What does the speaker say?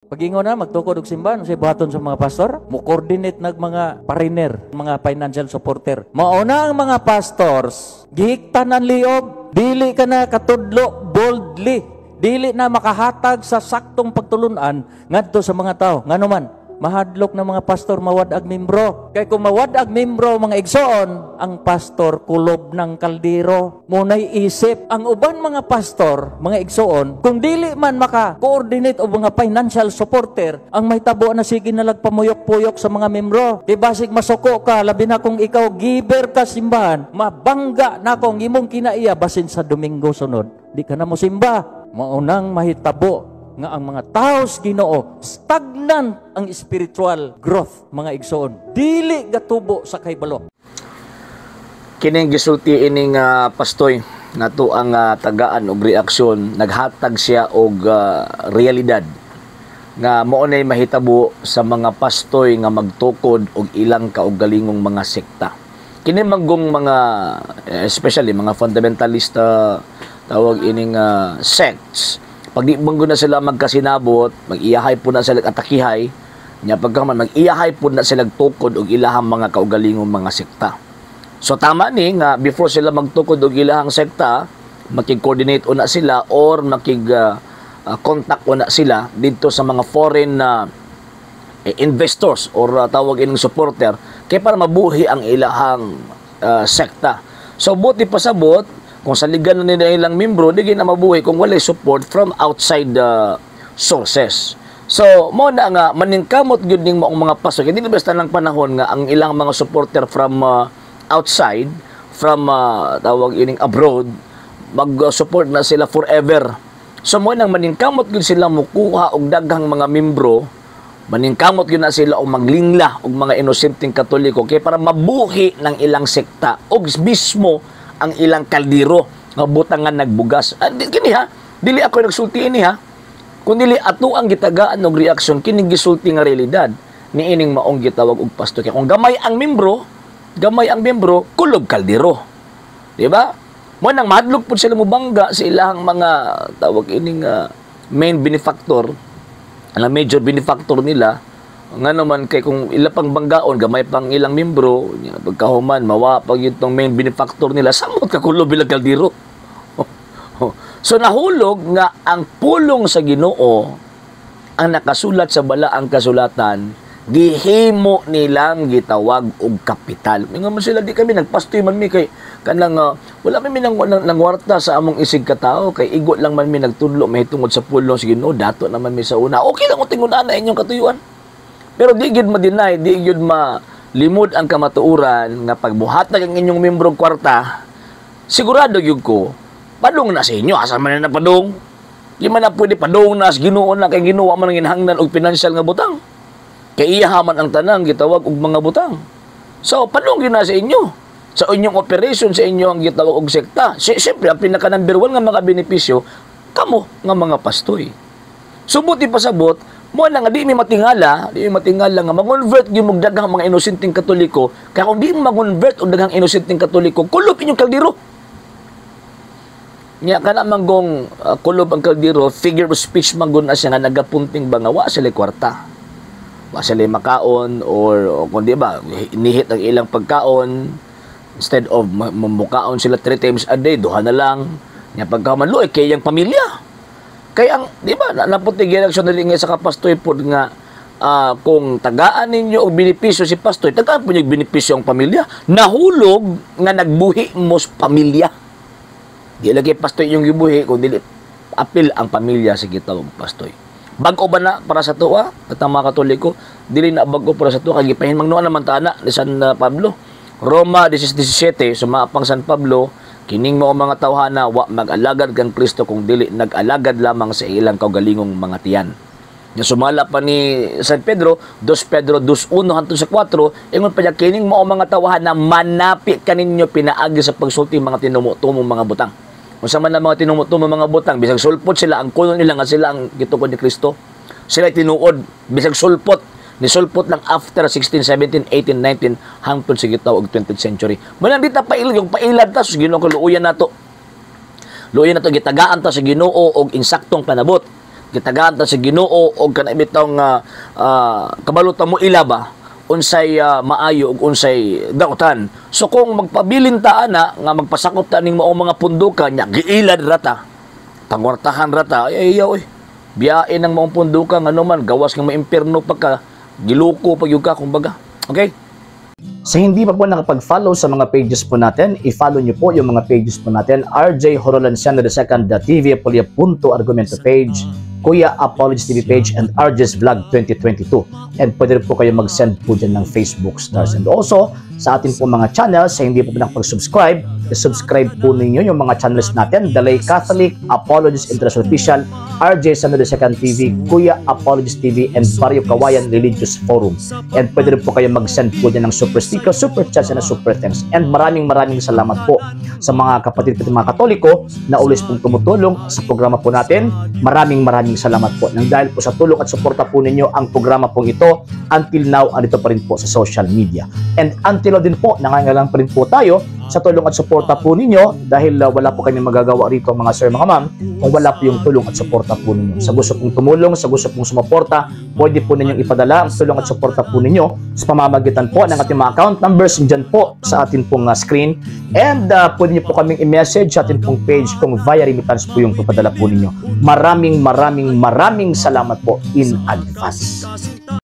Pag-ingon na, magtukod og simbahan, say buhaton sa mga pastor, mo-coordinate nag mga pariner, mga financial supporter. Mauna ang mga pastors, gihiktan ang liog, dili ka na katudlo boldly, dili na makahatag sa saktong pagtulunan ngadto sa mga tao. Ngano man, mahadlok ng mga pastor mawadag membro. Kay kung mawadag membro mga igsoon, ang pastor kulob ng kaldero. Munay isip ang uban mga pastor, mga igsoon, kung dili man maka-coordinate o mga financial supporter, ang mahitabo na sige nalagpamuyok-puyok sa mga membro. Kay basig masuko ka, labi na kung ikaw giver ka simbahan, mabangga na kung imong kinaiya basin sa Domingo sunod. Di ka na mo simba. Maunang mahitabo nga ang mga tao sa Ginoo stagnant ang spiritual growth, mga igsoon, dili gatubo sa kaybalo. Kining gisulti ining pastoy nato ang tagaan og reaksyon, naghatag siya og realidad nga mao nay mahitabo sa mga pastoy nga magtukod og ilang kaugalingong mga sekta. Kini manggong mga especially mga fundamentalista tawag ining sects. Pag di manggo na sila magkasinabot, mag-iyahay po na sila atakihay, nya pagkaman mag-iyahay po na sila tukod og ilahang mga kaugalingong mga sekta. So tama ni nga before sila magtukod og ilahang sekta, makig-coordinate una sila or makig-contact una sila dito sa mga foreign investors or tawag ining supporter kay para mabuhi ang ilahang sekta. So buti pasabot kung sa ligan na nila ilang membro, di na mabuhay kung wala support from outside sources. So, mo na nga, maningkamot yun din mo ang mga pastor. Hindi na basta ng panahon nga ang ilang mga supporter from outside, from tawag ining abroad, mag-support na sila forever. So, mo nang maningkamot yun sila mukuha og daghang mga membro, maningkamot yun na sila o maglingla og mga inosenteng Katoliko kaya para mabuhi ng ilang sekta og mismo ang ilang kaldero nga butangan nagbugas. Kini ha, dili ako nagsulti ini ha. Kun dili ato ang gitagaan og reaksyon kini gisulti nga realidad ni ining maong gitawag og pastor. Kaya kung gamay ang membro, kulob kaldero. Di ba? Mo nang mahadlok pud sila mobangga sa ilahang mga tawag ining main benefactor, ang major benefactor nila. Nga naman kay kung ila pang banggaon gamay pang ilang membro pagkahuman mawa pag yung main benefactor nila samot ka kulo bilang kaldero. So nahulog nga ang pulong sa Ginoo ang nakasulat sa balaang kasulatan gihimo nilang gitawag og kapital. Mingon man sila di kami nagpastoy man mi kay kanang wala mi nang warta sa among isig ka tao kay igo lang man mi nagtudlo mahitungod sa pulong sa Ginoo dato naman mi sa una. Okay lang utingon ana inyong katuyuan. Pero di gyud ma-deny, di gyud malimod ang kamatuoran nga pagbuhatag ang inyong membrong kwarta, sigurado gyud ko, padung na sa inyo. Asa man na padung? Di man na pwede padung na sa Ginoo na kay Ginoo man ang ginhangnan og financial nga butang. Kay iyahaman ang tanang gitawag og mga butang. So, padung gyud na sa inyo. Sa inyong operation, sa inyo ang gitawag og sekta. Siyempre, ang pinaka-number 1 nga mga benepisyo, kamo nga mga pastoy. Subuti pasabot, mo na nga di mi matingala nga mag-convert gyud og daghang mga inosenteng Katoliko. Kaya kung di mo mag-convert og daghang inosenteng Katoliko, kulob inyong kaldero. Nya kana manggong kulob ang kaldero, figure of speech mangon na siya nga nagapunting ba nga wa sila kwarta. Wa sila makaon or kung di ba inihit ang ilang pagkaon instead of mamukaon sila 3 times a day, duha na lang. Nya pagkamanlo kay yang pamilya. Kaya ang, di ba, naputi reaksyon na rin sa kapastoy po nga kung tagaan ninyo o benepisyo si pastoy, tagaan po niyo benepisyo ang pamilya. Nahulog nga nagbuhi mo sa pamilya. Di lagi pastoy yung gibuhi, kung dili apil ang pamilya sa gitawag pastoy. Bago ba na para sa tuwa, at ang mga Katoliko, dili na bago para sa tuwa, kagipahin magnuan naman taana ni San Pablo. Roma 16:17, sumapang San Pablo, kining mo mga tawhana wa mag-alagad kang Kristo kung dili nag-alagad lamang sa ilang kaugalingong mga tiyan. Yung sumala pa ni San Pedro, 2 Pedro 2:1 hangtod sa 4, ingon pa niya kining mo mga tawhana manapi kaninyo pinaagi sa pagsulti mga tinumo-tumo mga butang. Kung sama na mga tinumo-tumo mga butang, bisag sulpot sila ang kuno nila nga sila ang gitukod ni Kristo. Sila tinuod bisag sulpot. Nisulpot lang after 16, 17, 18, 19 hangtod sa gitawag 20th century. Malang dita yung pailad ta sa Ginoo kaluuyan nato. Luuyan nato gitagaan ta sa Ginoo og insaktong panabot. gitagaan ta sa Ginoo og kana bitong kabalutan mo ilaba unsay maayo ug unsay dautan. So kung magpabilin ta ana nga magpasakop ta ning maong mga pundukan nya giilad rata. Pangwartahan rata ay ayaw biyain ang maong pundukan ano man gawas nga maimpierno pagka giluko pag yung ka kumbaga. Okay? Sa hindi pa po nakapag-follow sa mga pages po natin, i-follow nyo po yung mga pages po natin, RJ Horolanciano II, TV Apolia Punto Argumento page, Kuya Apologies TV page, and RJ's Vlog 2022. And pwede rin po kayo mag-send po dyan ng Facebook stars. And also, sa ating po mga channels, sa hindi po nakapag-subscribe, i-subscribe po ninyo yung mga channels natin, Dalay Catholic, Apologies International Official, RJ Sano II TV, Kuya Apologies TV, and Barrio Kawayan Religious Forum. And pwede rin po kayo mag-send po dyan ng super sticker, super chats, and super thanks. And maraming salamat po sa mga kapatid at mga Katoliko na always pong tumutulong sa programa po natin. Maraming salamat po. Nang dahil po sa tulong at suporta po ninyo, ang programa pong ito, until now, andito pa rin po sa social media. And until now din po, nangangailangan pa rin po tayo sa tulong at suporta po ninyo dahil wala po kami magagawa rito mga sir, mga ma'am, kung wala po yung tulong at suporta po ninyo. Sa gusto pong tumulong, sa gusto pong sumuporta, pwede po ninyong ipadala ang tulong at suporta po ninyo sa pamamagitan po ng ating mga account numbers dyan po sa ating pong screen. And pwede nyo po kaming i-message sa ating pong page kung via remittance po yung ipadala po ninyo. Maraming salamat po in advance.